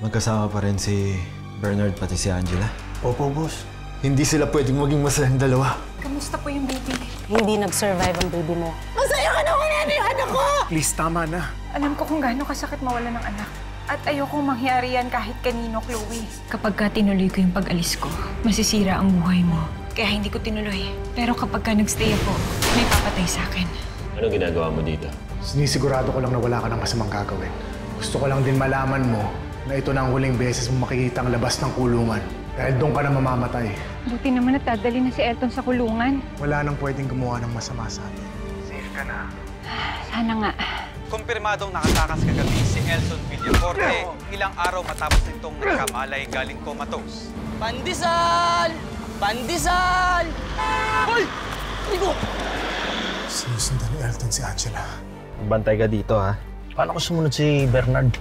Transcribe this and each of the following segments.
magkasama pa rin si Bernard pati si Angela? Opo, boss. Hindi sila pwedeng maging masayang dalawa. Kamusta po yung baby? Hindi nag-survive ang baby mo. Masaya ka na wala na yung anak ko! Please, tama na. Alam ko kung gaano kasakit mawala ng anak. At ayokong mangyari yan kahit kanino, Chloe. Kapag ka tinuloy ko yung pag-alis ko, masisira ang buhay mo. Kaya hindi ko tinuloy. Pero kapag ka nag-stay ako, may papatay sa akin. Ano ginagawa mo dito? Sinisigurado ko lang na wala ka ng masamang gagawin. Gusto ko lang din malaman mo na ito na ang huling beses mo makikita ang labas ng kulungan. Dahil doon ka na mamamatay. Buti naman at dadali na si Elton sa kulungan. Wala nang pwedeng gumawa ng masama sa atin. Safe ka na. Sana nga. Kumpirmadong nakatakas kagabi si Elton Villacorte ilang araw matapos nitong nagkamalay galing comatose. Pandesal! Pandesal! Hoy! Ligo! Sinusundan ni Elton si Angela. Bantay ka dito, ha? Paano ko sumunod si Bernard?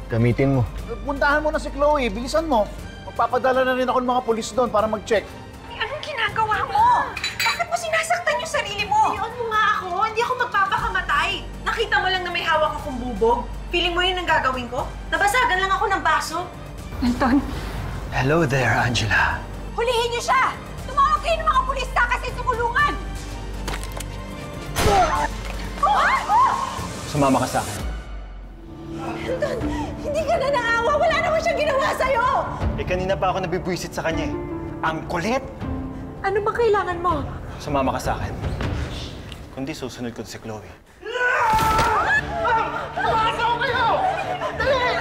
Gamitin mo. Puntahan mo na si Chloe. Bilisan mo. Magpapadala na rin ako ng mga pulis doon para mag-check. Anong ginagawa mo? Bakit mo sinasaktan yung sarili mo? Iyon mo nga ako. Hindi ako magpapakamatay. Nakita mo lang na may hawak akong bubog. Feeling mo yun ang gagawin ko? Nabasagan lang ako ng baso. Elton. Hello there, Angela. Hulihin niyo siya! Tumawag kayo ng mga pulis na kasi sa kulungan! Sumama ka sa akin. Elton, hindi ka na naawa. Wala naman siyang ginawa sa'yo. Eh, kanina pa ako nabibwisit sa kanya, eh. Ang kulit! Ano ba kailangan mo? Sumama ka sa akin. Kundi susunod ko si Chloe. Tumakas ako kayo! Dali!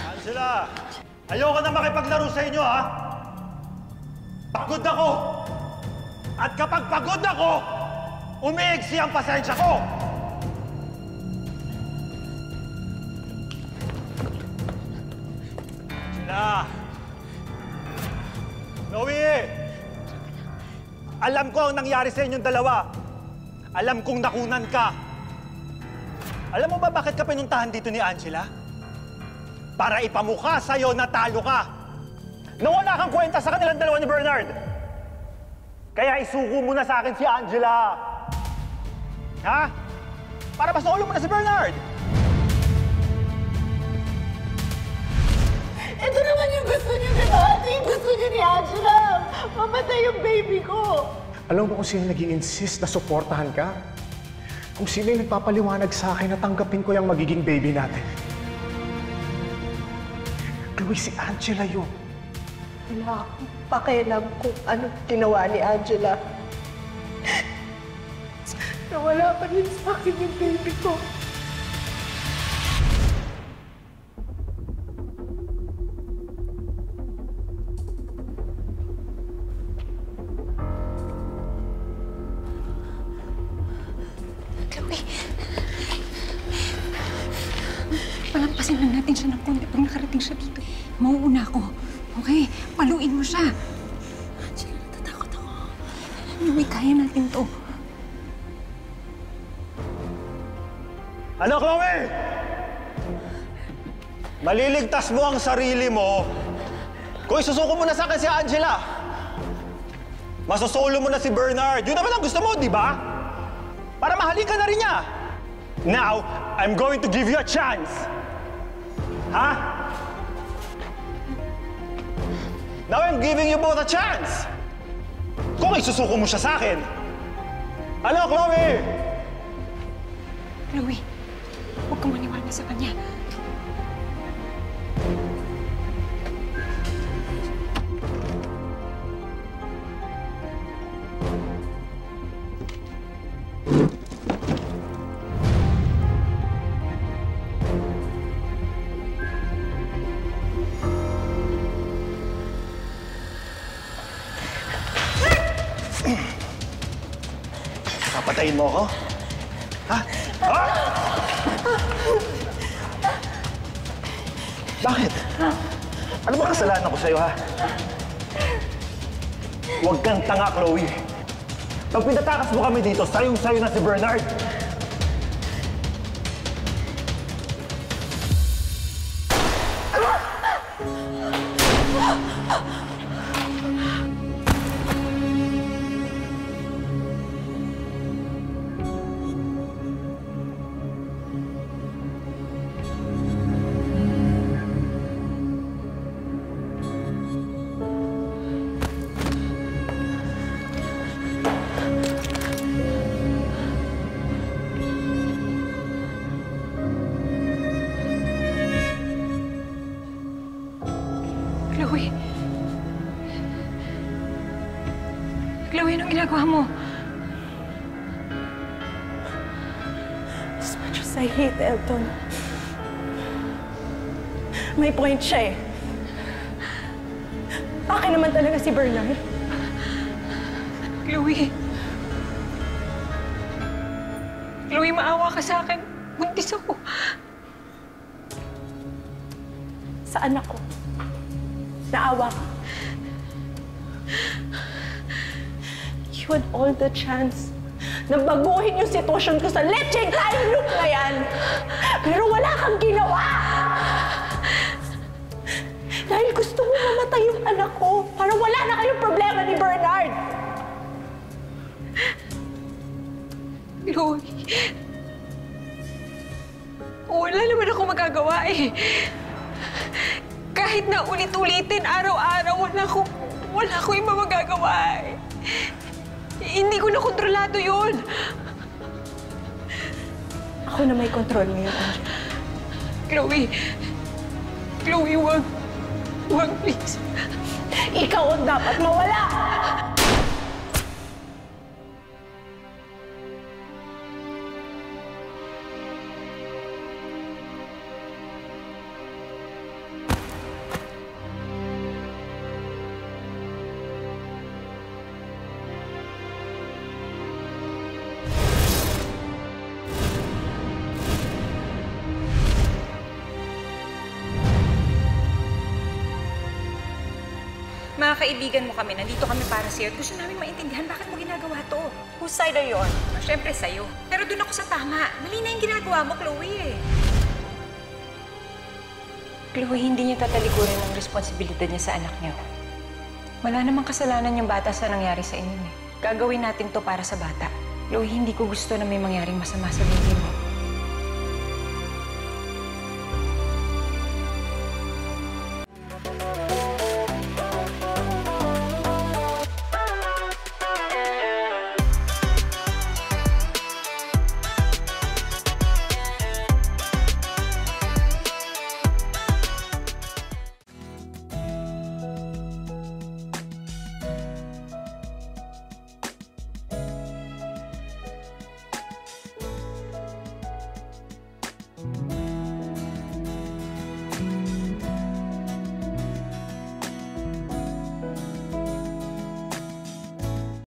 Angela! Ayoko na makipaglaro sa inyo, ha? Pagod ako! At kapag pagod ako, umiigsi ang pasensya ko! Angela! Chloe! Alam ko ang nangyari sa inyong dalawa. Alam kong nakunan ka. Alam mo ba bakit ka pinuntahan dito ni Angela? Para ipamukha sa'yo na talo ka. Na wala kang kwenta sa kanilang dalawa ni Bernard. Kaya isuko mo na sa akin si Angela. Ha? Para masolo mo na si Bernard. Ito naman yung gusto niyo, di ba? Ito yung gusto niyo ni Angela. Mamatay yung baby ko. Alam mo kung sino nag-i-insist na suportahan ka? Kung sino yung nagpapaliwanag sa akin na tanggapin ko yung magiging baby natin. Chloe, si Angela yun. Wala akong pakialam kung anong ginawa ni Angela. Nawala pa rin sa akin yung baby ko. Chloe. Palampasin lang natin siya ng konti pag nakarating siya dito. Mauuna ako. Okay? Paluin mo siya. Angela, natatakot ako. Chloe, kaya natin to. Ano, Chloe? Maliligtas mo ang sarili mo kung isusuko mo na sa akin si Angela. Masosolo mo na si Bernard. Yun naman ang gusto mo, di ba? Para mahalikan na rin niya. Now, I'm going to give you a chance. Ha? Now I'm giving you both a chance. Kung isusuko mo siya sa akin. Ano, Chloe? Chloe, huwag kang maniwala sa kanya. Papatayin mo ako? Ha? Ha? Bakit? Ano ba kasalanan ko sa'yo, ha? Huwag kang tanga, Chloe. Pag pinatakas mo kami dito, sayong-sayo na si Bernard. Chloe. Chloe, anong ginagawa mo? As much as I hate Elton, may point siya eh. Akin naman talaga si Bernard. Chloe. Chloe, maawa ka sa akin. Buntis ako. Sa anak ko. Naawa ka. You had all the chance na baguhin yung sitwasyon ko sa lecheng time loop na yan. Pero wala kang ginawa! Dahil gusto mo mamatay yung anak ko para wala na kayong problema ni Bernard. Chloe. Wala naman ako magagawa eh. Kahit na ulit-ulitin, araw-araw, wala ko yung magagawa eh. Hindi ko na kontrolado yun. Ako na may control ngayon, Angela. Chloe, wag. Wag, please. Ikaw ang dapat mawala! Mga kaibigan mo kami, nandito kami para sa'yo at gusto namin maintindihan bakit mo ginagawa to. Whose side are you on? Siyempre sa'yo. Pero doon ako sa tama. Mali na yung ginagawa mo, Chloe eh. Chloe, hindi niya tatalikurin ang responsibilidad niya sa anak niyo. Wala namang kasalanan yung bata sa nangyari sa inyo eh. Gagawin natin to para sa bata. Chloe, hindi ko gusto na may mangyaring masama sa baby mo.